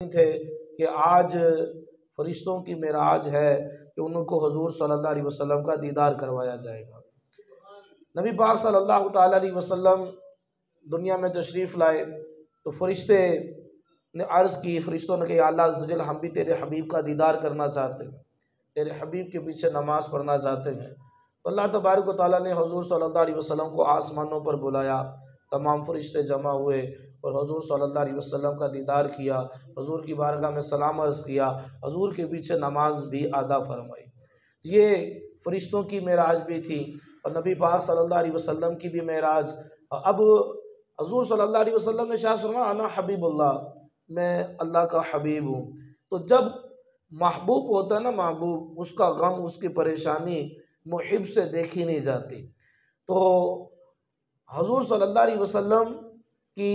थे कि आज फरिश्तों की मेराज है कि उनको हुजूर सल्लल्लाहु अलैहि वसल्लम का दीदार करवाया जाएगा। नबी पाक सल्लल्लाहु ताला अलैहि वसल्लम दुनिया में तशरीफ़ लाए तो फरिश्ते ने अर्ज़ की, फरिश्तों ने कहा अल्लाह अज़्ज़ व जल हम भी तेरे हबीब का दीदार करना चाहते हैं, तेरे हबीब के पीछे नमाज़ पढ़ना चाहते हैं। तो अल्लाह तबारक व तआला ने हुजूर सल्लल्लाहु अलैहि वसल्लम को आसमानों पर बुलाया, तमाम फरिश्ते जमा हुए और हुजूर सल्लल्लाहु अलैहि वसल्लम का दीदार किया, हुजूर की बारगाह में सलाम अर्ज़ किया, हुजूर के पीछे नमाज भी अदा फरमाई। ये फरिश्तों की मेराज भी थी और नबी पाक सल्लल्लाहु अलैहि वसल्लम की भी मेराज। अब हुजूर सल्लल्लाहु अलैहि वसल्लम ने शाह फरमाया अना हबीबुल्लाह, मैं अल्लाह का हबीब हूँ। तो जब महबूब होता है ना, महबूब, उसका गम, उसकी परेशानी मुहिब से देखी नहीं जाती। तो हुजूर सल्लल्लाहु अलैहि वसल्लम की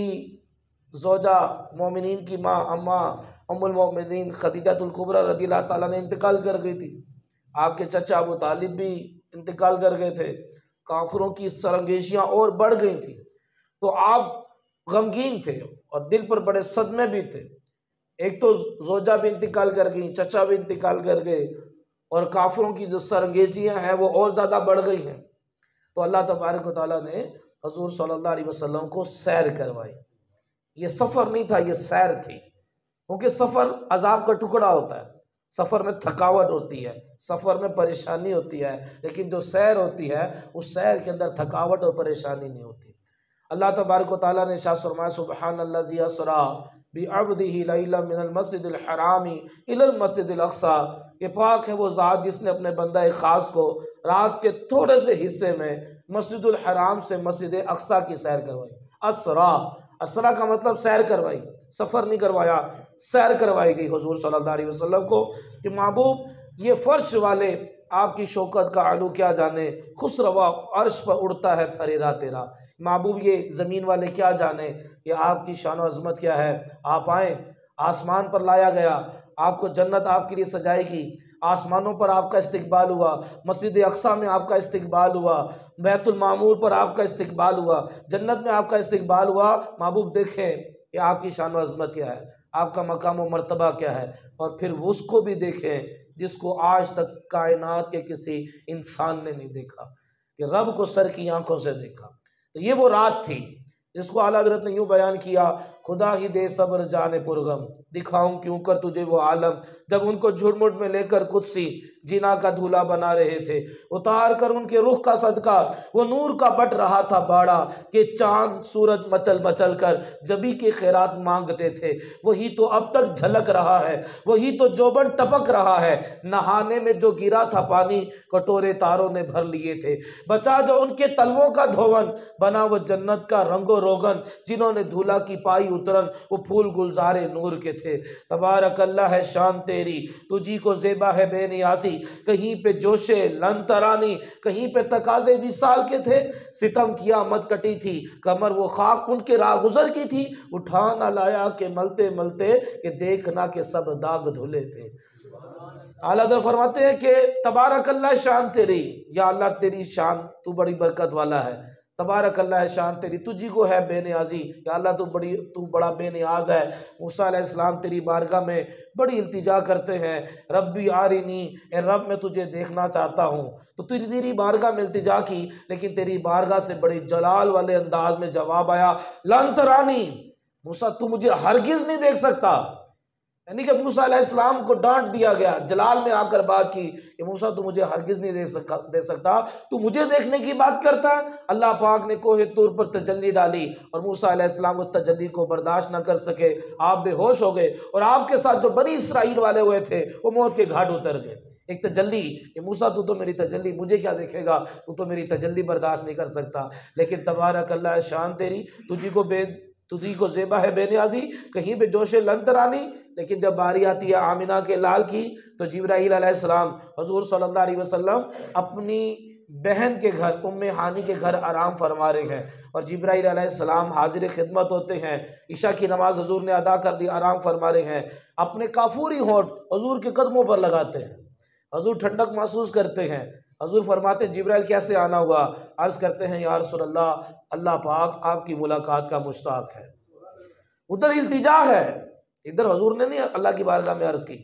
ज़ौजा मोमिनीन की माँ अम्मा उम्मुल मोमिनीन खदीजतुल कुबरा रज़ियल्लाहु ताला ने इंतकाल कर गई थी। आपके चचा अबू तालिब भी इंतकाल कर गए थे। काफिरों की सरंगेशियाँ और बढ़ गई थी। तो आप गमगीन थे और दिल पर बड़े सदमे भी थे। एक तो ज़ौजा भी इंतकाल कर गई, चचा भी इंतकाल कर गए और काफिरों की जो सरंगेशियाँ हैं वो और ज़्यादा बढ़ गई हैं। तो अल्लाह तबारक व तआला ने हुजूर सल्लल्लाहु अलैहि वसल्लम को सैर करवाई। ये सफ़र नहीं था, ये सैर थी। क्योंकि सफ़र अजाब का टुकड़ा होता है, सफ़र में थकावट होती है, सफ़र में परेशानी होती है, लेकिन जो सैर होती है उस सैर के अंदर थकावट और परेशानी नहीं होती। अल्लाह तबारक व तआला ने इरशाद फरमाया सुब्हानल्लज़ी अस्रा बिअब्दिही लैलन मिनल मस्जिदिल हरामी इलल मस्जिदिल अक़सा, कि पाक है वो ज़ात जिसने अपने बंदा ख़ास को रात के थोड़े से हिस्से में मस्जिदुल हराम से मस्जिद अक़सा की सैर करवाई। असरा, असरा का मतलब सैर करवाई, सफ़र नहीं करवाया, सैर करवाई गई हुजूर सल्लल्लाहु अलैहि वसल्लम को कि महबूब ये फ़र्श वाले आपकी शौकत का आलू क्या जाने, खुसरवा अर्श पर उड़ता है फरेरा तेरा। महबूब ये ज़मीन वाले क्या जाने कि आपकी शान व अज़मत क्या है। आप आए, आसमान पर लाया गया, आपको जन्नत आपके लिए सजाएगी, आसमानों पर आपका इस्तकबाल हुआ, मस्जिद अक़सा में आपका इस्तकबाल हुआ, बैतुल मामूर पर आपका इस्तकबाल हुआ, जन्नत में आपका इस्तकबाल हुआ। महबूब देखें कि आपकी शान व अज़मत क्या है, आपका मकाम व मर्तबा क्या है, और फिर उसको भी देखें जिसको आज तक कायनात के किसी इंसान ने नहीं देखा, कि रब को सर की आंखों से देखा। तो ये वो रात थी जिसको आला हज़रत ने यूँ बयान किया, खुदा ही दे सब्र जाने पुरगम, दिखाऊं क्यों कर तुझे वो आलम, जब उनको झुरमुट में लेकर कुदसी जीना का दूल्हा बना रहे थे, उतार कर उनके रुख का सदका वो नूर का बट रहा था बाड़ा, कि चांद सूरज मचल मचल कर जबी के खैरात मांगते थे। वही तो अब तक झलक रहा है, वही तो जोबन टपक रहा है, नहाने में जो गिरा था पानी कटोरे तारों ने भर लिए थे। बचा जो उनके तलवों का धोवन, बना वो जन्नत का रंगो रोगन, जिन्होंने दूल्हा की पाई उतरन वो फूल गुलजारे नूर के थे। तबारक अल्लाह है शान तेरी, तुझी को ज़ेबा है बेनियाज़ी, कहीं पे जोशे लन तरानी, कहीं पे तकाज़े विसाल के थे। सितम किया मत कटी थी कमर वो खाक उनके राह गुजर की थी, उठा ना लाया के मलते मलते कि देखना के सब दाग धुले थे। आला हज़रत फरमाते हैं कि तबारक अल्लाह शान तेरी, या अल्लाह तेरी शान, तू बड़ी बरकत वाला है। तबारक अल्लाह शान तेरी, तुझी को है बेनियाजी, या अल्लाह तू बड़ा बेनियाज है। मूसा अलैहिस्सलाम तेरी बारगाह में बड़ी इल्तिजा करते हैं, रब्बी आरिनी, ए रब मैं तुझे देखना चाहता हूँ। तो तेरी बारगाह में इल्तिजा की, लेकिन तेरी बारगाह से बड़ी जलाल वाले अंदाज में जवाब आया, लन तरानी, मूसा तू मुझे हरगिज नहीं देख सकता। यानी कि मूसा अलैहिस्सलाम को डांट दिया गया, जलाल में आकर बात की कि मूसा तू मुझे हरगिज नहीं दे सकता, तू मुझे देखने की बात करता है। अल्लाह पाक ने कोहे तूर पर तजल्ली डाली और मूसा अलैहिस्सलाम उस तजल्ली को बर्दाश्त न कर सके, आप बेहोश हो गए और आपके साथ जो बनी इसराइल वाले हुए थे वो मौत के घाट उतर गए। एक तजल्ली कि मूसा तू तो मेरी तजल्ली, मुझे क्या देखेगा, तू तो मेरी तजल्ली बर्दाश्त नहीं कर सकता। लेकिन तबारक अल्लाह शान तेरी, तुझी को ज़ेबा है बेनियाजी, कहीं पे जोशे लंतरानी। लेकिन जब बारी आती है आमिना के लाल की, तो जिब्राईल अलैहिस्सलाम हुजूर सल्लल्लाहु अलैहि वसल्लम अपनी बहन के घर उम्मे हानी के घर आराम फरमा रहे हैं और जिब्राईल अलैहिस्सलाम हाजिर खिदमत होते हैं। इशा की नमाज हुजूर ने अदा कर दी, आराम फरमा रहे हैं, अपने काफूरी होंठ हुजूर के कदमों पर लगाते हैं, हुजूर ठंडक महसूस करते हैं। हुजूर फरमाते हैं जिब्राइल कैसे आना हुआ, अर्ज़ करते हैं या रसूल अल्लाह, अल्लाह पाक आपकी मुलाकात का मुश्ताक है। उधर इल्तिजा है इधर हुजूर ने नहीं अल्लाह की बारगाह में अर्ज़ की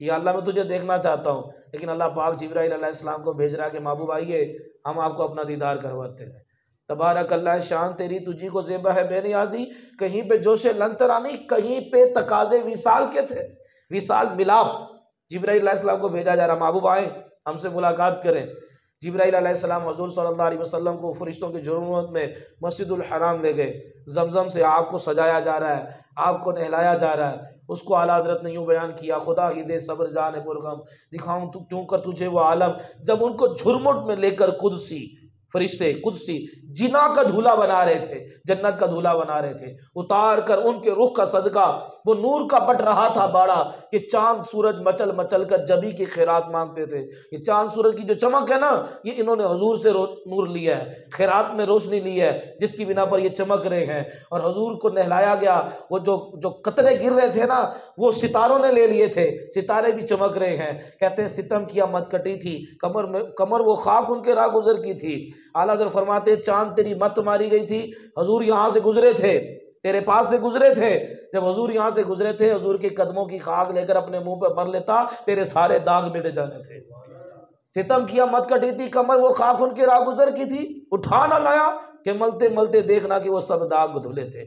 कि अल्लाह मैं तुझे देखना चाहता हूँ, लेकिन अल्लाह पाक जिब्राइल अलैहिस्सलाम को भेज रहा है कि महबूब आइए हम आपको अपना दीदार करवाते हैं। तबारक अल्लाह, शान तेरी तुझी को ज़ेबा है बेनियाज़ी, कहीं पे जोशे लंतरानी, कहीं पे तकाज़े विसाल के थे, विसाल मिलाप। जिब्राइल अलैहिस्सलाम को भेजा जा रहा, महबूब आए हमसे मुलाकात करें। जिब्राइल अलैहिस्सलाम हुज़ूर सल्लल्लाहु अलैहि वसल्लम को फरिश्तों की ज़रूरत में मस्जिदुल हराम ले गए। जमजम से आग को सजाया जा रहा है, आग को नहलाया जा रहा है। उसको आला हज़रत ने यूँ बयान किया, खुदा ही दे सब्र जान पुरगम, दिखाऊं क्यों कर तुझे वो आलम। जब उनको झुरमुट में लेकर कुदसी फरिश्ते कुदसी जिना का धूला बना रहे थे, जन्नत का धूला बना रहे थे, उतार कर उनके रुख का सदका वो नूर का बट रहा था बाड़ा कि चांद सूरज मचल मचल कर जबी की खैरात मांगते थे। ये चांद सूरज की जो चमक है ना, ये इन्होंने हुजूर से नूर लिया है, खैरात में रोशनी ली है, जिसकी बिना पर ये चमक रहे हैं। और हुजूर को नहलाया गया, वो जो कतरे गिर रहे थे ना, वो सितारों ने ले लिए थे, सितारे भी चमक रहे हैं। कहते हैं सितम किया मत कटी थी, कमर वो खाक उनके राह गुजर की थी। आला हज़रत फरमाते चांद तेरी मत मारी गई थी, हुजूर यहाँ से गुजरे थे, तेरे पास से गुजरे थे। जब हुजूर यहाँ से गुजरे थे, हुजूर के कदमों की खाक लेकर अपने मुंह पर भर लेता, तेरे सारे दाग मिट जाने थे। सितम किया मत कटी थी, कमर वो खाक उनके राह गुजर की थी, उठा न लाया कि मलते मलते देखना कि वो सब दाग धुले थे।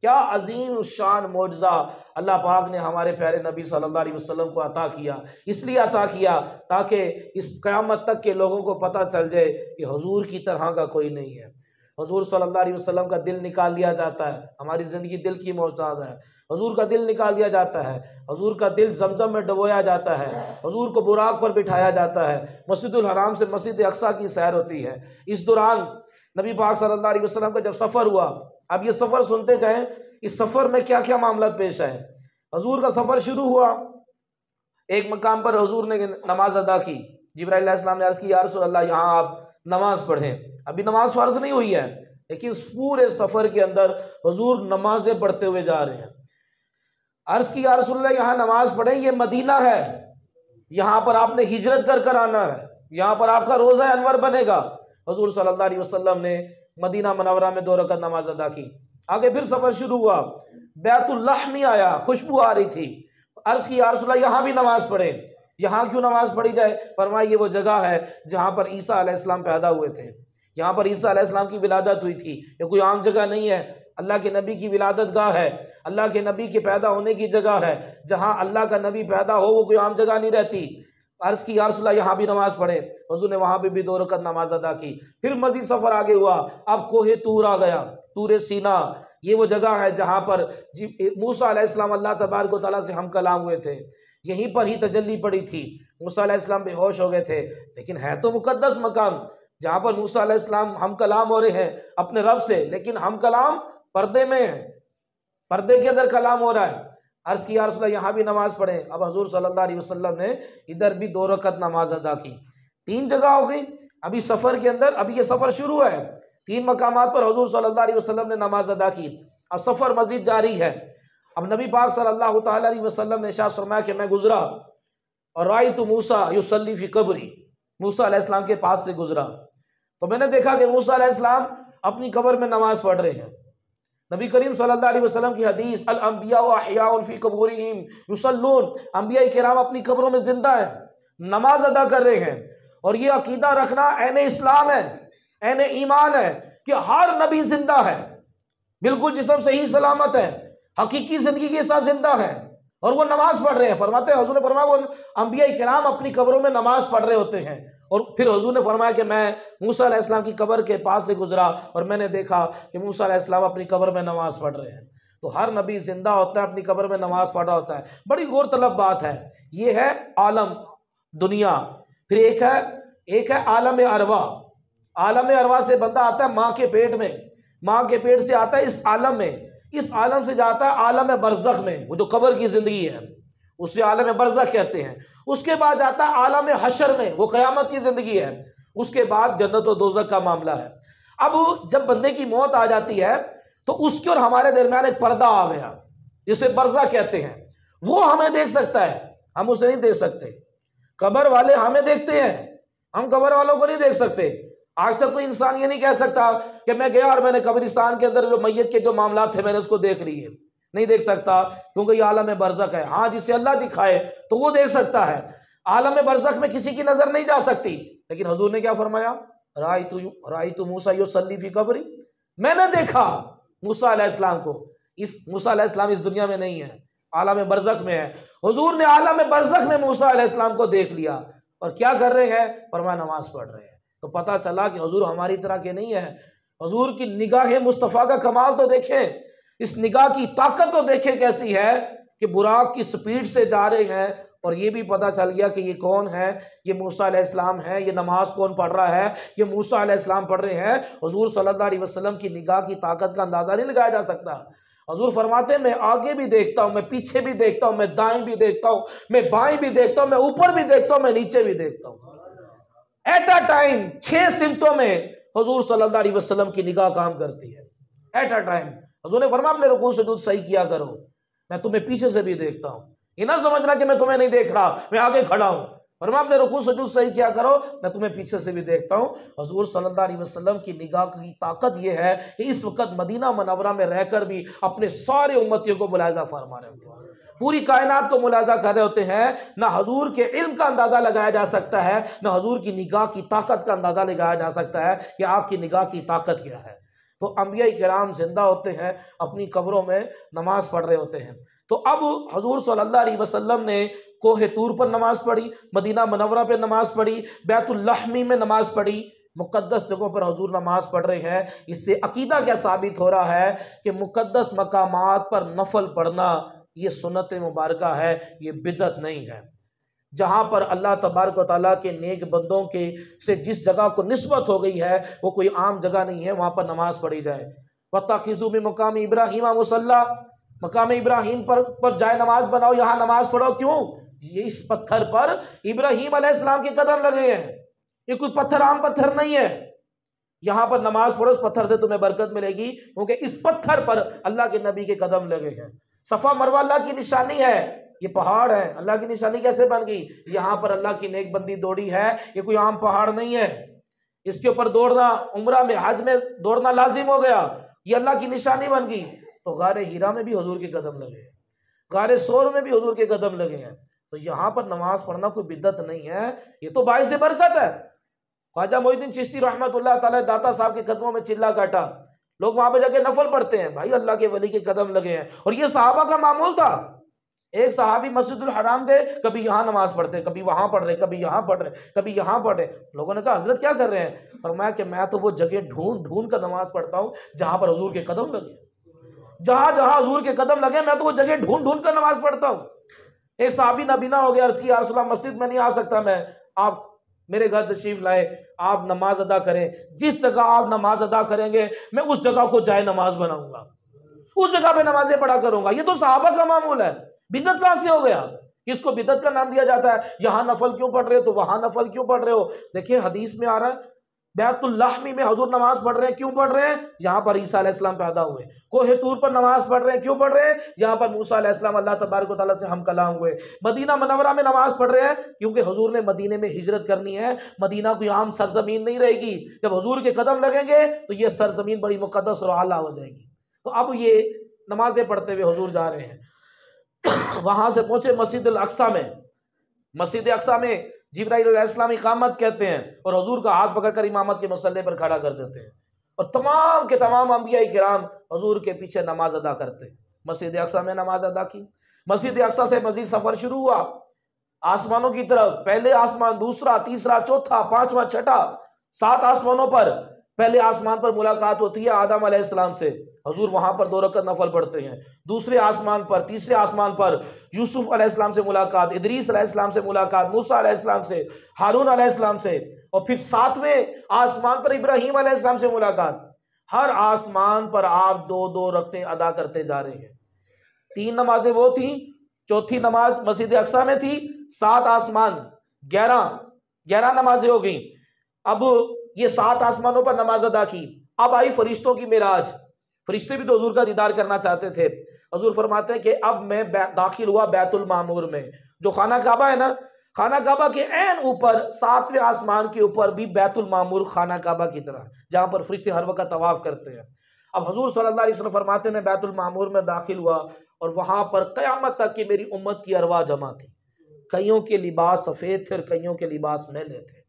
क्या अजीम शान मौजज़ा अल्लाह पाक ने हमारे प्यारे नबी सल्लल्लाहु अलैहि वसल्लम को अता किया। इसलिए अता किया ताकि इस क़यामत तक के लोगों को पता चल जाए कि हुजूर की तरह का कोई नहीं है। हुजूर सल्लल्लाहु अलैहि वसल्लम का दिल निकाल लिया जाता है, हमारी ज़िंदगी दिल की मोहताज है। हुजूर का दिल निकाल दिया जाता है, हुजूर का दिल जमजम में डुबोया जाता है, हुजूर को बुराक पर बिठाया जाता है, मस्जिदुल हराम से मस्जिद अक्सा की सैर होती है। इस दौरान नबी पाक सल्लल्लाहु अलैहि वसल्लम का जब सफ़र हुआ, अब ये सफ़र सुनते जाएं, इस सफ़र में क्या क्या मामला पेश आए। हुजूर का सफ़र शुरू हुआ, एक मकाम पर हुजूर ने नमाज अदा की। जिब्राइल अलैहिस्सलाम ने अर्ज़ की, या रसूल अल्लाह यहाँ आप नमाज पढ़ें। अभी नमाज फ़र्ज़ नहीं हुई है, लेकिन इस पूरे सफ़र के अंदर हुजूर नमाजें पढ़ते हुए जा रहे हैं। अर्ज़ की, या रसूल अल्लाह यहाँ नमाज पढ़ें, ये मदीना है, यहाँ पर आपने हिजरत कर कर आना है, यहाँ पर आपका रोज़ा अनवर बनेगा। हुजूर सल्लल्लाहु अलैहि वसल्लम ने मदीना मुनव्वरा में 2 रकात नमाज अदा की। आगे फिर सफ़र शुरू हुआ, बैतुल्लाहमी आया, खुशबू आ रही थी। अर्ज़ की, या रसूल अल्लाह यहाँ भी नमाज पढ़ें। यहाँ क्यों नमाज पढ़ी जाए? फरमाया ये वो जगह है जहाँ पर ईसा अलैहिस्सलाम पैदा हुए थे, यहाँ पर ईसा अलैहिस्सलाम की विलादत हुई थी। ये कोई आम जगह नहीं है, अल्लाह के नबी की विलादत गाह है, अल्लाह के नबी के पैदा होने की जगह है। जहाँ अल्लाह का नबी पैदा हो वो कोई आम जगह नहीं रहती। अर्ज़ की, या रसूल अल्लाह यहाँ भी नमाज पढ़े। हुजूर ने वहाँ भी 2 रकात नमाज अदा की। फिर मज़ीद सफ़र आगे हुआ, अब कोहे तूर आ गया, तूरे सीना। ये वो जगह है जहाँ पर मूसा अलैहिस्सलाम अल्लाह तबारक व तआला से हम कलाम हुए थे, यहीं पर ही तजल्ली पड़ी थी। मूसा अलैहिस्सलाम बेहोश हो गए थे, लेकिन है तो मुक़द्दस मकाम जहाँ पर मूसा अलैहिस्सलाम हम कलाम हो रहे हैं अपने रब से, लेकिन हम कलाम पर्दे में है, पर्दे के अंदर कलाम हो रहा है। अर्ज़ की, या रसूल अल्लाह यहाँ भी नमाज पढ़ें। अब हुजूर सल्लल्लाहु अलैहि वसल्लम ने इधर भी 2 रकात नमाज अदा की। 3 जगह हो गई अभी सफ़र के अंदर, अभी ये सफ़र शुरू है। 3 मकामात पर हुजूर सल्लल्लाहु अलैहि वसल्लम ने नमाज अदा की। अब सफ़र मज़ीद जारी है। अब नबी पाक सल्लल्लाहु ताला अलैहि वसल्लम ने इरशाद फरमाया कि मैं गुजरा और रायतु मूसा युसल्ली फी कब्री, मूसा अलैहिस्सलाम के पास से गुजरा तो मैंने देखा कि मूसा अलैहिस्सलाम अपनी कब्र में नमाज पढ़ रहे हैं। नबी करीम सल्लल्लाहु अलैहि वसल्लम की हदीस, अल अंबिया व अहयाउन फी कबूरिहिम युसल्लून, अंबिया किराम अपनी कब्रों में जिंदा है, नमाज अदा कर रहे हैं। और ये अकीदा रखना ऐन इस्लाम है, ऐन ईमान है कि हर नबी जिंदा है, बिल्कुल जिस्म सही सलामत है, हकीकी जिंदगी के साथ जिंदा है और वो नमाज पढ़ रहे हैं। फरमाते हैं, हुजूर ने फरमाया वो अंबिया किराम अपनी कब्रों में नमाज पढ़ रहे होते हैं। और फिर हुजूर ने फरमाया कि मैं मूसा अलैहिस्सलाम की कब्र के पास से गुजरा और मैंने देखा कि मूसा अलैहिस्सलाम अपनी कब्र में नमाज पढ़ रहे हैं। तो हर नबी जिंदा होता है, अपनी कब्र में नमाज पढ़ रहा होता है। बड़ी गौर तलब बात है। ये है आलम दुनिया, फिर एक है आलम अरवा। आलम अरवा से बंदा आता है माँ के पेट में, माँ के पेट से आता है इस आलम में, इस आलम से जाता है आलम बरज़ख में, वो जो कब्र की जिंदगी है उसे आलम बरज़ख कहते हैं। उसके बाद जाता है आलम हशर में, वो क़यामत की जिंदगी है। उसके बाद जन्नत और दोज़ख का मामला है। अब जब बंदे की मौत आ जाती है तो उसके और हमारे दरमियान एक पर्दा आ गया जिसे बरज़ख कहते हैं। वो हमें देख सकता है, हम उसे नहीं देख सकते। कब्र वाले हमें देखते हैं, हम कब्र वालों को नहीं देख सकते। आज तक कोई इंसान ये नहीं कह सकता कि मैं गया और मैंने कब्रिस्तान के अंदर जो मैयत के जो मामला थे मैंने उसको देख लिए। नहीं देख सकता, क्योंकि ये आलम बरज़ख है। हाँ, जिसे अल्लाह दिखाए तो वो देख सकता है। आलम बरज़ख में किसी की नज़र नहीं जा सकती। लेकिन हुजूर ने क्या फरमाया, राइतु मूसा युसल्ली फी कब्री, मैंने देखा मूसा अलैहिस्सलाम को। इस मूसा अलैहिस्सलाम इस दुनिया में नहीं है, आलम बरज़ख में है। हुजूर ने आलम बरज़ख में मूसा अलैहिस्सलाम को देख लिया और क्या कर रहे हैं, फरमाया नमाज पढ़ रहे हैं। तो पता चला कि हुजूर हमारी तरह के नहीं है। हुजूर की निगाह मुस्तफ़ा का कमाल तो देखें, इस निगाह की ताकत तो देखें कैसी है कि बुराक की स्पीड से जा रहे हैं। और ये भी पता चल गया कि ये कौन है, ये मूसा अलैहिस्सलाम है। ये नमाज कौन पढ़ रहा है, ये मूसा अलैहिस्सलाम पढ़ रहे हैं। हुजूर सल्लल्लाहु अलैहि वसल्लम की निगाह की ताकत का अंदाजा नहीं लगाया जा सकता। हुजूर फरमाते हैं मैं आगे भी देखता हूँ, मैं पीछे भी देखता हूँ, मैं दाएं भी देखता हूँ, मैं बाएं भी देखता हूँ, मैं ऊपर भी देखता हूँ, मैं नीचे भी देखता हूँ। एट अ टाइम 6 सिमतों में हुजूर सल्लल्लाहु अलैहि वसल्लम की निगाह काम करती है। एट अ टाइम हुजूर ने फरमाया अपने रुकू सुजूद सही किया करो, मैं तुम्हें पीछे से भी देखता हूँ। ये ना समझना कि मैं तुम्हें नहीं देख रहा, मैं आगे खड़ा हूँ। फरमाया अपने रुकू सुजूद सही किया करो, मैं तुम्हें पीछे से भी देखता हूँ। हुजूर सल्लल्लाहु अलैहि वसल्लम की निगाह की ताकत यह है कि इस वक्त मदीना मुनव्वरा में रहकर भी अपने सारे उम्मतियों को मुलाहिजा फरमा रहे होते हैं, पूरी कायनात को मुलाहिजा कर रहे होते हैं। ना हुजूर के इल्म का अंदाजा लगाया जा सकता है, ना हुजूर की निगाह की ताकत का अंदाजा लगाया जा सकता है कि आपकी निगाह की ताकत क्या है। तो अंबिया किराम जिंदा होते हैं, अपनी कब्रों में नमाज पढ़ रहे होते हैं। तो अब हुजूर सल्लल्लाहु अलैहि वसल्लम ने कोहे तूर पर नमाज पढ़ी, मदीना मुनव्वरा पे नमाज पढ़ी, बैतुल लहमी में नमाज पढ़ी, मुकद्दस जगहों पर हुजूर नमाज पढ़ रहे हैं। इससे अकीदा क्या साबित हो रहा है कि मुकद्दस मकामात पर नफल पढ़ना ये सुन्नत मुबारका है, ये बिदअत नहीं है। जहाँ पर अल्लाह तबारक व तआला के नेक बंदों के से जिस जगह को निस्बत हो गई है वो कोई आम जगह नहीं है, वहाँ पर नमाज पढ़ी जाए। वत्तखिज़ू मिन मकाम इब्राहीम मुसल्ला, मकाम इब्राहीम पर जाए नमाज बनाओ, यहाँ नमाज पढ़ो। क्यों? ये इस पत्थर पर इब्राहीम अलैहिस्सलाम के कदम लगे हैं, ये कोई पत्थर आम पत्थर नहीं है। यहाँ पर नमाज पढ़ो, इस पत्थर से तुम्हें बरकत मिलेगी, क्योंकि इस पत्थर पर अल्लाह के नबी के कदम लगे हैं। सफ़ा मरवा अल्लाह की निशानी है, ये पहाड़ है, अल्लाह की निशानी कैसे बन गई? यहाँ पर अल्लाह की नेक बंदी दौड़ी है, ये कोई आम पहाड़ नहीं है। इसके ऊपर दौड़ना उम्रा में, हज में दौड़ना लाजिम हो गया, ये अल्लाह की निशानी बन गई। तो गारे हीरा में भी हुजूर के कदम लगे हैं, गारे सोर में भी हुजूर के कदम लगे हैं। तो यहाँ पर नमाज पढ़ना कोई बिदअत नहीं है, ये तो बाइस बरकत है। ख्वाजा मोइनुद्दीन चिश्ती रहमतुल्लाह तआला दाता साहब के कदमों में चिल्ला काटा, लोग वहां पे जाके नफल पढ़ते हैं, भाई अल्लाह के वली के कदम लगे हैं। और ये सहाबा का मामूल था। एक सहाबी मस्जिदुल हराम गए, कभी यहाँ नमाज पढ़ते, कभी वहां पढ़ रहे, कभी यहाँ पढ़ रहे, कभी यहाँ पढ़ रहे। लोगों ने कहा हजरत क्या कर रहे हैं? फरमाया कि मैं तो वो जगह ढूंढ ढूंढ कर नमाज पढ़ता हूँ जहां पर हुजूर के कदम लगे, जहां जहां हुजूर के कदम लगे मैं तो वो जगह ढूंढ ढूंढ कर नमाज पढ़ता हूँ। एक सहाबी नबीना हो गया, अर्ज़ किया या रसूल अल्लाह मस्जिद में नहीं आ सकता मैं, आप मेरे घर तशरीफ लाए, आप नमाज अदा करें, जिस जगह आप नमाज अदा करेंगे मैं उस जगह को जाए नमाज बनाऊंगा, उस जगह पे नमाजें पढ़ा करूंगा। ये तो सहाबा का मामूल है, बिदअत कहां से हो गया? किसको बिदअत का नाम दिया जाता है? यहां नफल क्यों पढ़ रहे हो तो वहां नफल क्यों पढ़ रहे हो? देखिए हदीस में आ रहा है बैतुल लहमी में हुजूर नमाज पढ़ रहे हैं, क्यों पढ़ रहे हैं? यहाँ पर ईसा अलैहिस्सलाम पैदा हुए। कोहे तूर पर नमाज पढ़ रहे हैं, क्यों पढ़ रहे हैं? यहाँ पर मूसा अलैहिस्सलाम अल्लाह तबारक व तआला से हम कलाम हुए। मदीना मुनव्वरा में नमाज पढ़ रहे हैं क्योंकि हुजूर ने मदीने में हिजरत करनी है, मदीना कोई आम सरजमीन नहीं रहेगी। जब हुजूर के कदम लगेंगे तो ये सरजमीन बड़ी मुकद्दस और आला हो जाएगी। तो अब ये नमाजें पढ़ते हुए हुजूर जा रहे हैं। वहां से पहुंचे मस्जिद अल अक्सा में। मस्जिद अक्सा में जिब्राइल अलैहिस्सलाम इकामत कहते हैं और हुजूर का हाथ पकड़कर इमामत के मसल्ले पर खड़ा कर देते हैं और तमाम के तमाम अंबिया किराम हुजूर के पीछे नमाज अदा करते हैं। मस्जिद अक्सा में नमाज अदा की। मस्जिद अक्सा से मजीद सफर शुरू हुआ आसमानों की तरफ। पहले आसमान, दूसरा, तीसरा, चौथा, पांचवा, छठा, 7 आसमानों पर। पहले आसमान पर मुलाकात होती है आदम अलैहिस्सलाम से, हुजूर वहां पर 2 रकअत नफल पढ़ते हैं। दूसरे आसमान पर, तीसरे आसमान पर यूसुफ अलैहिस्सलाम से मुलाकात, इदरीस अलैहिस्सलाम से मुलाकात, मूसा अलैहिस्सलाम से, हारून अलैहिस्सलाम से, और फिर 7वें आसमान पर इब्राहीम अलैहिस्सलाम से मुलाकात। हर आसमान पर आप 2-2 रकअतें अदा करते जा रहे हैं। 3 नमाजें वो थी, चौथी नमाज मस्जिद अक्सा में थी, 7 आसमान, 11 नमाजें हो गई। अब ये 7 आसमानों पर नमाज अदा की। अब आई फरिश्तों की मिराज। फरिश्ते भी तो हुजूर का दीदार करना चाहते थे। हुजूर फरमाते हैं कि अब मैं दाखिल हुआ बैतुल मामूर में, जो खाना काबा है ना, खाना काबा के ऐन ऊपर 7वें आसमान के ऊपर भी बैतुल मामूर खाना काबा की तरह, जहां पर फरिश्ते हर वक्त तवाफ करते हैं। अब हुजूर सल्लल्लाहु अलैहि वसल्लम फरमाते हैं मैं बैतुल मामूर में दाखिल हुआ और वहाँ पर क़यामत तक की मेरी उम्मत की अरवाह जमा थी। कईयों के लिबास सफ़ेद थे और कईयों के लिबास मैले थे।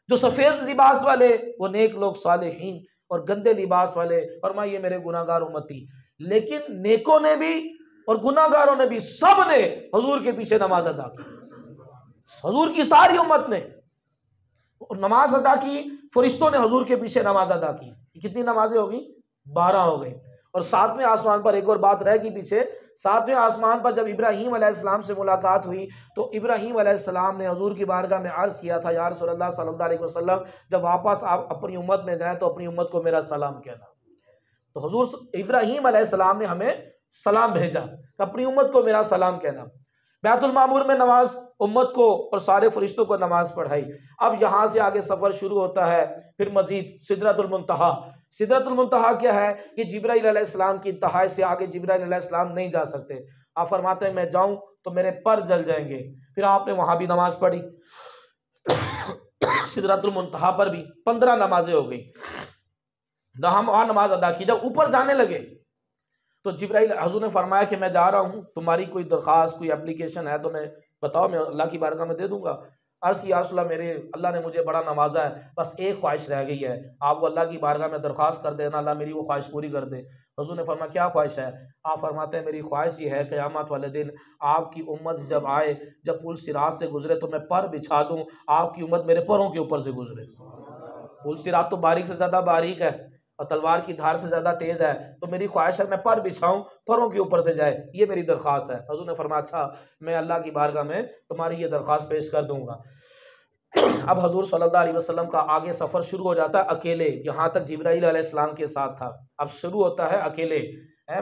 जो सफ़ेद लिबास वाले वो नेक लोग सालेहीन, और गंदे लिबास वाले फरमाया ये मेरे गुनाहगार उम्मती। लेकिन नेकों ने भी और गुनाहगारों ने भी, सब ने हुजूर के पीछे नमाज अदा की। हुजूर की सारी उम्मत ने नमाज अदा की, फरिश्तों ने हुजूर के पीछे नमाज अदा की। कितनी नमाजें होगी? 12 हो गई। और 7वें आसमान पर एक और बात रह गई पीछे। 7वें आसमान पर जब इब्राहीम अलैहिस्सलाम से मुलाकात हुई तो इब्राहीम अलैहिस्सलाम ने हुजूर की बारगाह में अर्ज़ किया था, या रसूलल्लाह सल्लल्लाहु अलैहि वसल्लम, जब वापस आप अपनी उम्मत में जाएं तो अपनी उम्मत को मेरा सलाम कहना। तो हुजूर इब्राहीम अलैहिस्सलाम ने हमें सलाम भेजा, अपनी उम्मत को मेरा सलाम कहना। बैतुल मामूर में नमाज उम्मत को और सारे फरिश्तों को नमाज पढ़ाई। अब यहाँ से आगे सफ़र शुरू होता है, फिर मजीद सिदरतुल मुंतहा। सिदरतुल मुंतहा क्या है? कि जिब्राइल अलैहिस्सलाम की इंतहा से आगे जिब्राइल अलैहिस्सलाम नहीं जा सकते। आप फरमाते हैं मैं जाऊं तो मेरे पर जल जाएंगे। फिर आपने वहां भी नमाज पढ़ी। सिदरतुल मुंतहा पर भी 15 नमाजें हो गई। हम वहां नमाज अदा की। जब ऊपर जाने लगे तो जिब्राइल हुजूर ने फरमाया कि मैं जा रहा हूँ, तुम्हारी कोई दरख्वास्त, कोई एप्लीकेशन है तो मैं बताओ, मैं अल्लाह की बारगाह में दे दूंगा। अर्ज़ की या रसूल अल्लाह, मेरे अल्लाह ने मुझे बड़ा नवाजा है, बस एक ख्वाहिश रह गई है, आप वो अल्लाह की बारगाह में दरख्वास्त कर देना, अल्लाह मेरी वो ख्वाहिश पूरी कर दे। हुजूर ने फरमाया क्या ख्वाहिश है? आप फरमाते हैं मेरी ख्वाहिश ये है क़यामत वाले दिन आपकी उम्मत जब आए, जब पुल सिरात से गुजरे तो मैं पर बिछा दूँ, आपकी उम्मत मेरे पैरों के ऊपर से गुजरे। पुल सिरात तो बारीक से ज़्यादा बारीक है और तलवार की धार से ज़्यादा तेज़ है, तो मेरी ख्वाहिश है मैं पर बिछाऊँ, परों के ऊपर से जाए, ये मेरी दरख्वास्त है। हुजूर ने फरमाया अच्छा, मैं अल्लाह की बारगाह में तुम्हारी ये दरख्वास्त पेश कर दूंगा। अब हुजूर सल्लल्लाहु अलैहि वसल्लम का आगे सफ़र शुरू हो जाता है अकेले। यहाँ तक जिब्राईल अलैहिस्सलाम के साथ था, अब शुरू होता है अकेले।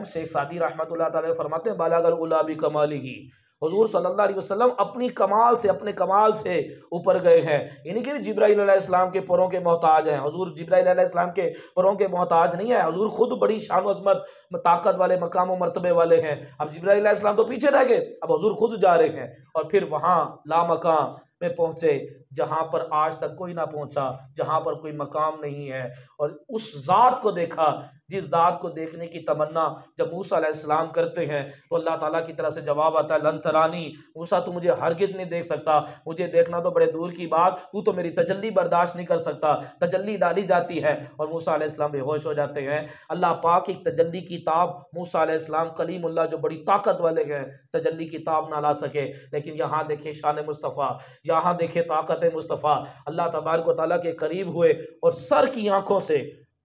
शेख सादी रहमतुल्लाह तआला फरमाते हैं बालागल उला बि कमालिही, हुजूर सल्लल्लाहु अलैहि वसल्लम अपनी कमाल से, अपने कमाल से ऊपर गए हैं। यानी कि जिब्राईल अलैहिस्सलाम के परों के मोहताज हैं। हुजूर जिब्राईल अलैहिस्सलाम के परों के मोहताज नहीं है, हुजूर खुद बड़ी शान अज़मत, ताकत वाले, मकाम व मर्तबे वाले हैं। अब जिब्राईल अलैहिस्सलाम तो पीछे रह गए, अब हुजूर खुद जा रहे हैं और फिर वहाँ लामकाम में पहुँचे जहाँ पर आज तक कोई ना पहुँचा, जहाँ पर कोई मकाम नहीं है, और उस ज़ात को देखा जिस ज़ात को देखने की तमन्ना जब मूसा अलैहिस्सलाम करते हैं तो अल्लाह ताला की तरफ से जवाब आता है लन तरानी, मूसा तू मुझे हरगिज़ नहीं देख सकता, मुझे देखना तो बड़े दूर की बात, तू तो मेरी तजल्ली बर्दाश्त नहीं कर सकता। तजल्ली डाली जाती है और मूसा अलैहिस्सलाम बेहोश हो जाते हैं। अल्लाह पाक एक तजल्ली की ताब, मूसा अलैहिस्सलाम कलीमुल्लाह जो बड़ी ताकत वाले हैं, तजल्ली की ताब ना ला सके। लेकिन यहाँ देखें शान मुस्तफ़ा, यहाँ देखें ताकत मुस्तफ़ा, अल्लाह तबारक व तआला के करीब हुए और सर की आंखों से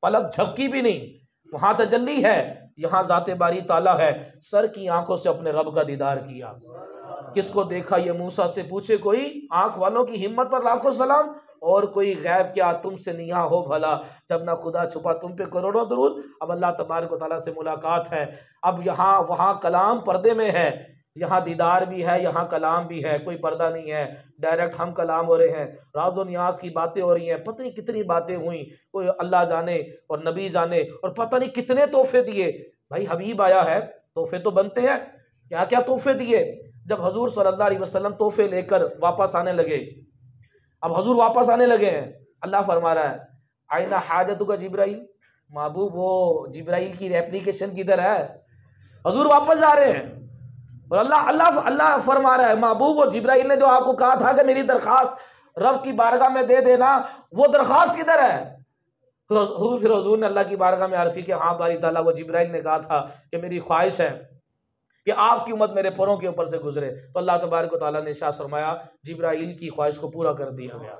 पलक झपकी भी नहीं। वहाँ तजल्ली है, यहाँ ज़ाते बारी ताला है, सर की आंखों से अपने रब का दीदार किया। किसको देखा ये मूसा से पूछे कोई, आंख वालों की हिम्मत पर लाखों सलाम, और कोई गैब क्या तुमसे निहा हो भला, जब ना खुदा छुपा तुम पे करोड़ों दुरूद। अब अल्लाह तबारक व तआला से मुलाकात है। अब यहाँ वहाँ कलाम पर्दे में है, यहाँ दीदार भी है, यहाँ कलाम भी है, कोई पर्दा नहीं है, डायरेक्ट हम कलाम हो रहे हैं, राज़ो नियाज की बातें हो रही हैं, पता नहीं कितनी बातें हुई, कोई अल्लाह जाने और नबी जाने, और पता नहीं कितने तोहफे दिए। भाई हबीब आया है, तोहफे तो बनते हैं, क्या क्या तोहफे दिए। जब हुजूर सल्लल्लाहु अलैहि वसल्लम तोहफे लेकर वापस आने लगे, अब हुजूर वापस आने लगे हैं, अल्लाह फरमा रहा है आइना हाजतु का जिब्राइल, महबूब वो जिब्राइल की एप्लीकेशन किधर है। हुजूर वापस जा रहे हैं और अल्लाह फरमा रहा है महबूब वो जिब्राइल ने जो आपको कहा था कि मेरी दरख्वास्त रब की बारगाह में दे देना, वो दरख्वास्त किधर है। फिर हुजूर ने अल्लाह की बारगाह में अर्ज़ की कि हाँ बारी ताला, वो जिब्राइल ने कहा था कि मेरी ख्वाहिश है कि आपकी उम्मत मेरे पैरों के ऊपर से गुजरे। तो अल्लाह तबारक व तआला ने इरशाद फरमाया जिब्राइल की ख्वाहिश को पूरा कर दिया गया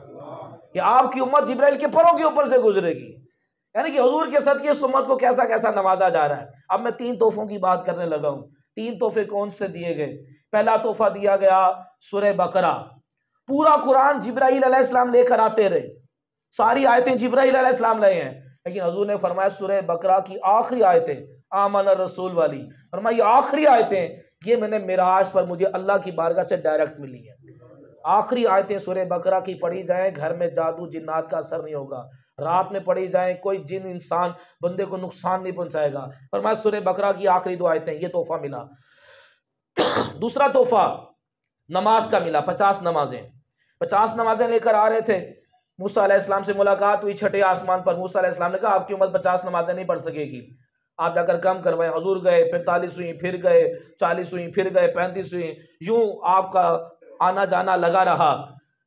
कि आपकी उम्मत जिब्राइल के पैरों के ऊपर से गुजरेगी। यानी कि हुजूर के सदके इस उम्मत को कैसा कैसा नवाजा जा रहा है। अब मैं 3 तोहफों की बात करने लगा हूँ। 3 तोहफे कौन से दिए गए? पहला तोहफा दिया गया सूरह बकरा। पूरा कुरान जिब्राइल अलैहिस्सलाम लेकर आते रहे, सारी आयतें जिब्राइल अलैहिस्सलाम लाए हैं, लेकिन हुजूर ने फरमाया सूरह बकरा की आखिरी आयतें, आमन रसूल वाली, फरमाया ये आखिरी आयतें, ये मैंने मिराज पर मुझे अल्लाह की बारगाह से डायरेक्ट मिली है। आखिरी आयतें सूरह बकरा की पढ़ी जाएं, घर में जादू जिन्नात का असर नहीं होगा। रात में पढ़ी जाएं, कोई जिन इंसान बंदे को नुकसान नहीं पहुंचाएगा। फरमाया सूरह बकरा की आखिरी 2 आयतें, ये तोहफा मिला। दूसरा तोहफा नमाज का मिला, 50 नमाजें लेकर आ रहे थे। मूसा अलैहिस्सलाम से मुलाकात हुई छठे आसमान पर। मूसा अलैहिस्सलाम ने कहा आपकी उम्मत 50 नमाजें नहीं पढ़ सकेगी। आप जाकर कम करवाएं। हजूर गए, 45 हुई, फिर गए 40 हुई, फिर गए 35 हुई, यूं आपका आना जाना लगा रहा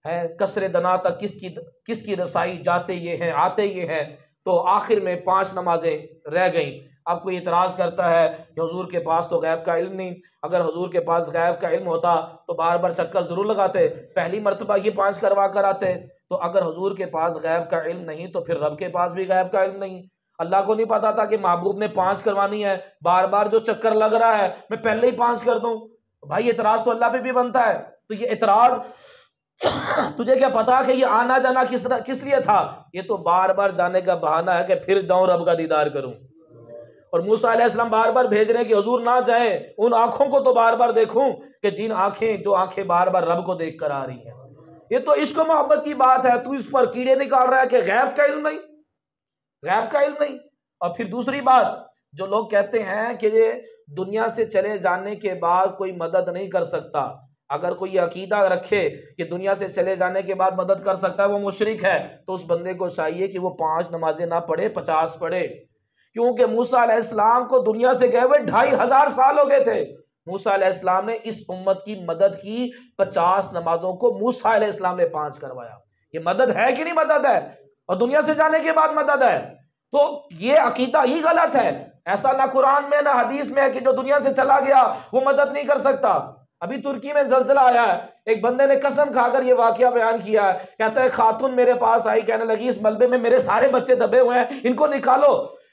है। कसरे दना तक किसकी रसाई, जाते ये हैं आते ये हैं। तो आखिर में 5 नमाजें रह गईं। अब कोई इतराज़ करता है कि हुजूर के पास तो गैब का इल्म नहीं। अगर हुजूर के पास गैब का इल्म होता तो बार बार चक्कर ज़रूर लगाते, पहली मरतबा ये 5 करवा कर आते। तो अगर हुजूर के पास गैब का इल्म नहीं तो फिर रब के पास भी गैब का इल्म नहीं। अल्लाह को नहीं पता था कि महबूब ने 5 करवानी है, बार बार जो चक्कर लग रहा है मैं पहले ही 5 कर दूं। भाई इतराज़ तो अल्लाह पे भी बनता है। तो ये इतराज़ तुझे क्या पता कि ये आना जाना किस लिए था? ये तो बार बार जाने का बहाना है कि फिर जाऊं रब का दीदार करूं। और मूसा अलैहिस्सलाम बार बार भेज रहे हैं कि हुजूर ना जाए, उन आंखों को तो बार बार देखूं कि जो आंखें बार बार रब को देख कर आ रही हैं। ये तो इश्क मोहब्बत की बात है। तू इस पर कीड़े निकाल रहा है कि गैब का इल्म नहीं, गैब का इल्म नहीं। और फिर दूसरी बात, जो लोग कहते हैं कि ये दुनिया से चले जाने के बाद कोई मदद नहीं कर सकता, अगर कोई अकीदा रखे कि दुनिया से चले जाने के बाद मदद कर सकता है, वो मुशरिक है। तो उस बंदे को चाहिए कि वो 5 नमाजें ना पढ़े, 50 पढ़े। क्योंकि मूसा अलैहिस्सलाम को दुनिया से गए हुए 2500 साल हो गए थे। मूसा अलैहिस्सलाम ने इस उम्मत की मदद की, 50 नमाजों को मूसा अलैहिस्सलाम ने 5 करवाया। ये मदद है कि नहीं मदद है? और दुनिया से जाने के बाद मदद है। तो ये अकीदा ही गलत है। ऐसा ना कुरान में ना हदीस में है कि जो दुनिया से चला गया वो मदद नहीं कर सकता। अभी तुर्की में जलजिला आया है, एक बंदे ने कसम खाकर ये वाकया बयान किया है। कहता है खातून मेरे पास आई, कहने लगी इस मलबे में मेरे सारे बच्चे दबे हुए हैं, इनको निकालो।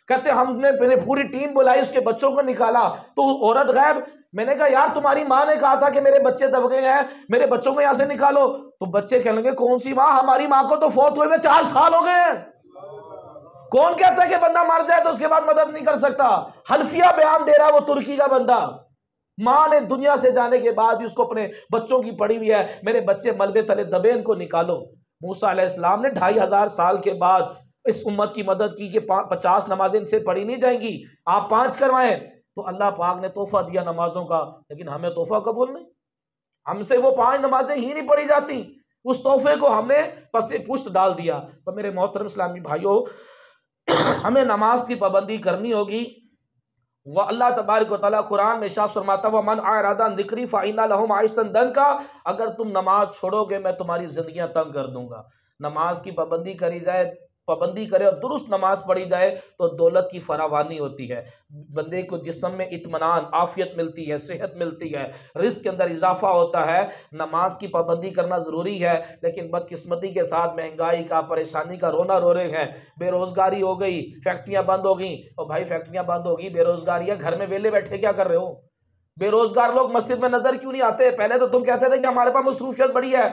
कहते हमने पूरी टीम बुलाई, उसके बच्चों को निकाला। तो औरत गैब। मैंने कहा यार तुम्हारी माँ ने कहा था कि मेरे बच्चे दब गए हैं, मेरे बच्चों को यहाँ से निकालो। तो बच्चे कहने लगे कौन सी माँ, हमारी माँ को तो फौत हुए 4 साल हो गए हैं। कौन कहता है कि बंदा मर जाए तो उसके बाद मदद नहीं कर सकता? हल्फिया बयान दे रहा है वो तुर्की का बंदा। माँ ने दुनिया से जाने के बाद भी उसको अपने बच्चों की पड़ी हुई है, मेरे बच्चे मलबे तले दबे, इनको निकालो। मूसा अलैहिस्सलाम ने 2500 साल के बाद इस उम्मत की मदद की कि 50 नमाजें इनसे पढ़ी नहीं जाएंगी, आप 5 करवाएं। तो अल्लाह पाक ने तोहफा दिया नमाजों का, लेकिन हमें तोहफा कबूल नहीं। हमसे वो 5 नमाजें ही नहीं पढ़ी जाती, उस तोहफे को हमने पसे पुष्ट डाल दिया। तो मेरे मोहतरम इस्लामी भाइयों, हमें नमाज की पाबंदी करनी होगी। वह अल्लाह तबारक व तआला कुरान में इरशाद फरमाता है मन अरादा अन ज़िक्री फ़इन्ना लहू माइशतन दंका, अगर तुम नमाज छोड़ोगे मैं तुम्हारी जिंदगियां तंग कर दूंगा। नमाज की पाबंदी करी जाए, पाबंदी करे और दुरुस्त नमाज पढ़ी जाए तो दौलत की फरावानी होती है, बंदे को जिस्म में इत्मीनान आफियत मिलती है, सेहत मिलती है, रिस्क के अंदर इजाफा होता है। नमाज की पाबंदी करना ज़रूरी है, लेकिन बदकिस्मती के साथ महंगाई का, परेशानी का रोना रो रहे हैं। बेरोज़गारी हो गई, फैक्ट्रियाँ बंद हो गई। और भाई फैक्ट्रियाँ बंद होगी, बेरोज़गारी है, घर में वेले बैठे क्या कर रहे हो? बेरोज़गार लोग मस्जिद में नज़र क्यों नहीं आते? पहले तो तुम कहते थे कि हमारे पास मसरूफियत बड़ी है,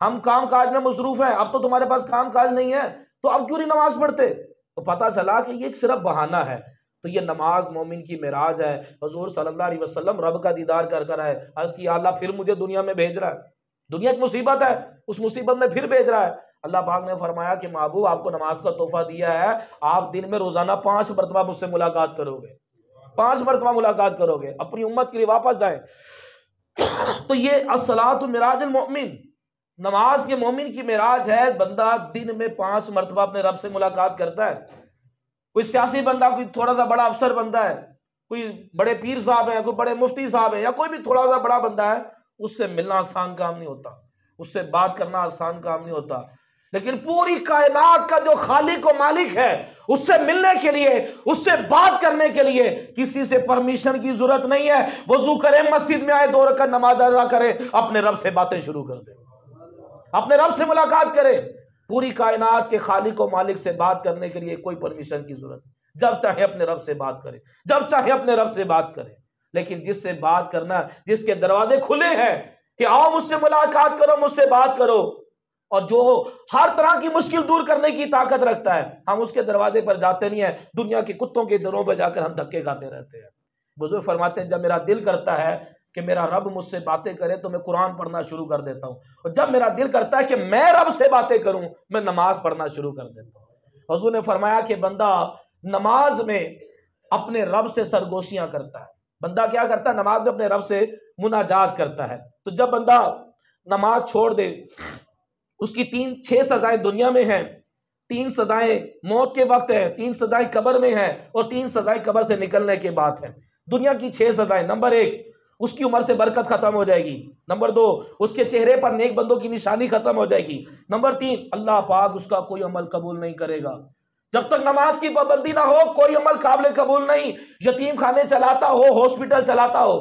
हम काम काज में मसरूफ़ हैं, अब तो तुम्हारे पास काम काज नहीं है, तो अब क्यों नहीं नमाज पढ़ते? तो पता चला कि ये सिर्फ बहाना है। तो ये नमाज मोमिन की मेराज है। हुजूर सल्लल्लाहु अलैहि वसल्लम रब का दीदार कर कर आए। अर्ज़ की अल्लाह फिर मुझे दुनिया में भेज रहा है, दुनिया की मुसीबत है, उस मुसीबत में फिर भेज रहा है। अल्लाह पाक ने फरमाया कि महबूब आपको नमाज का तोहफा दिया है, आप दिन में रोजाना 5 मरतबा मुझसे मुलाकात करोगे, 5 मरतबा मुलाकात करोगे, अपनी उम्मत के लिए वापस जाए। तो ये अस्सलातु मिराजुल मोमिन, नमाज के मोमिन की मिराज है। बंदा दिन में 5 मरतबा अपने रब से मुलाकात करता है। कोई सियासी बंदा, कोई थोड़ा सा बड़ा अफसर बंदा है, कोई बड़े पीर साहब है, कोई बड़े मुफ्ती साहब है, या कोई भी थोड़ा सा बड़ा बंदा है, उससे मिलना आसान काम नहीं होता, उससे बात करना आसान काम नहीं होता। लेकिन पूरी कायनात का जो खालिक और मालिक है, उससे मिलने के लिए, उससे बात करने के लिए किसी से परमिशन की जरूरत नहीं है। वजू करे, मस्जिद में आए, 2 रकात नमाज अदा करे, अपने रब से बातें शुरू कर दे, अपने रब से मुलाकात करे। पूरी कायनात के खालिक और मालिक से बात करने के लिए कोई परमिशन की जरूरत नहीं, जब चाहे अपने रब से बात करे, जब चाहे अपने रब से बात करे। लेकिन जिससे बात करना, जिसके दरवाजे खुले हैं कि आओ मुझसे मुलाकात करो, मुझसे बात करो, और जो हर तरह की मुश्किल दूर करने की ताकत रखता है, हम उसके दरवाजे पर जाते नहीं है, दुनिया के कुत्तों के दरों पर जाकर हम धक्के खाते रहते हैं। बुजुर्ग फरमाते हैं जब मेरा दिल करता है कि मेरा रब मुझसे बातें करे तो मैं कुरान पढ़ना शुरू कर देता हूँ, और जब मेरा दिल करता है कि मैं रब से बातें करूं, मैं नमाज पढ़ना शुरू कर देता हूँ। हुजूर ने फरमाया कि बंदा नमाज में अपने रब से सरगोशियां करता है। बंदा क्या करता है? नमाज में अपने रब से मुनाजात करता है। तो जब बंदा नमाज छोड़ दे, उसकी 6 सजाएं दुनिया में हैं, 3 सजाएं मौत के वक्त है, 3 सजाएं कब्र में है और 3 सजाएं कब्र से निकलने के बाद है। दुनिया की 6 सजाएं। नंबर 1, उसकी उम्र से बरकत खत्म हो जाएगी। नंबर 2, उसके चेहरे पर नेक बंदों की निशानी खत्म हो जाएगी। नंबर 3, अल्लाह पाक उसका कोई अमल कबूल नहीं करेगा। जब तक नमाज की पाबंदी ना हो कोई अमल काबिल कबूल नहीं। यतीम खाने चलाता हो, हॉस्पिटल चलाता हो।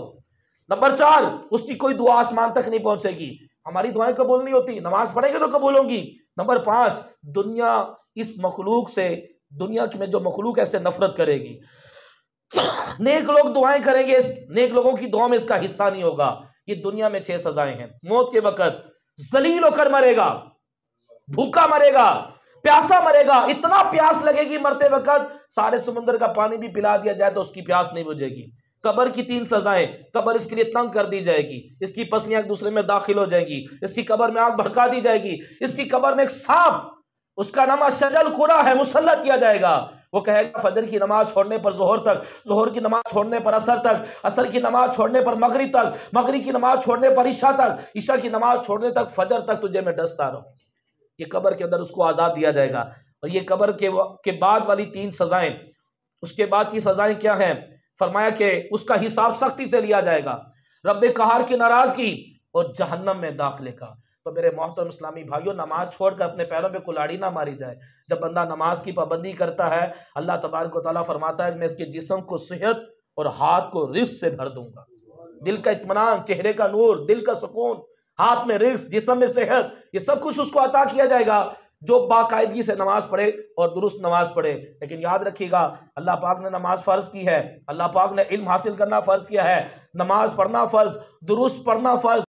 नंबर 4, उसकी कोई दुआ आसमान तक नहीं पहुंचेगी। हमारी दुआएं कबूल नहीं होती, नमाज पढ़ेंगे तो कबूल होंगी। नंबर 5, दुनिया इस मखलूक से, दुनिया में जो मखलूक है इससे नफरत करेगी। नेक लोग दुआएं करेंगे, नेक लोगों की दुआ में इसका हिस्सा नहीं होगा। ये दुनिया में 6 सजाएं हैं। मौत के वक्त जलील होकर मरेगा, भूखा मरेगा, प्यासा मरेगा। इतना प्यास लगेगी मरते वक्त सारे समुद्र का पानी भी पिला दिया जाए तो उसकी प्यास नहीं बुझेगी। कब्र की 3 सजाएं। कब्र इसके लिए तंग कर दी जाएगी, इसकी पसलियां एक दूसरे में दाखिल हो जाएगी, इसकी कब्र में आग भड़का दी जाएगी, इसकी कब्र में एक सांप, उसका नाम शजल कुरा है, मुसल्लत किया जाएगा। वो कहेगा फजर की नमाज छोड़ने पर जोहर तक, जोहर की नमाज छोड़ने पर असर तक, असर की नमाज छोड़ने पर मगरिब तक, मगरिब की नमाज छोड़ने पर ईशा तक, ईशा की नमाज छोड़ने तक फजर तक तुझे मैं डसता रहूं। ये कब्र के अंदर उसको आजाद दिया जाएगा। और ये कब्र के बाद वाली 3 सजाएं। उसके बाद की सजाएं क्या हैं? फरमाया कि उसका हिसाब सख्ती से लिया जाएगा, रब्बे कहार की नाराजगी और जहन्नम में दाखिले का। तो मेरे मोहतरम इस्लामी भाइयों, नमाज छोड़कर अपने पैरों पे कुल्हाड़ी ना मारी जाए। जब बंदा नमाज की पाबंदी करता है, अल्लाह तबारक व तआला फरमाता है मैं इसके जिस्म को सेहत और हाथ को रिज़्क़ से भर दूंगा। दिल का इत्मीनान, चेहरे का नूर, दिल का सुकून, हाथ में रिज़्क़, जिस्म में सेहत, ये सब कुछ उसको अता किया जाएगा जो बाकायदगी से नमाज पढ़े और दुरुस्त नमाज पढ़े। लेकिन याद रखिएगा, अल्लाह पाक ने नमाज फ़र्ज की है, अल्लाह पाक ने इल्म हासिल करना फ़र्ज किया है, नमाज पढ़ना फ़र्ज, दुरुस्त पढ़ना फ़र्ज।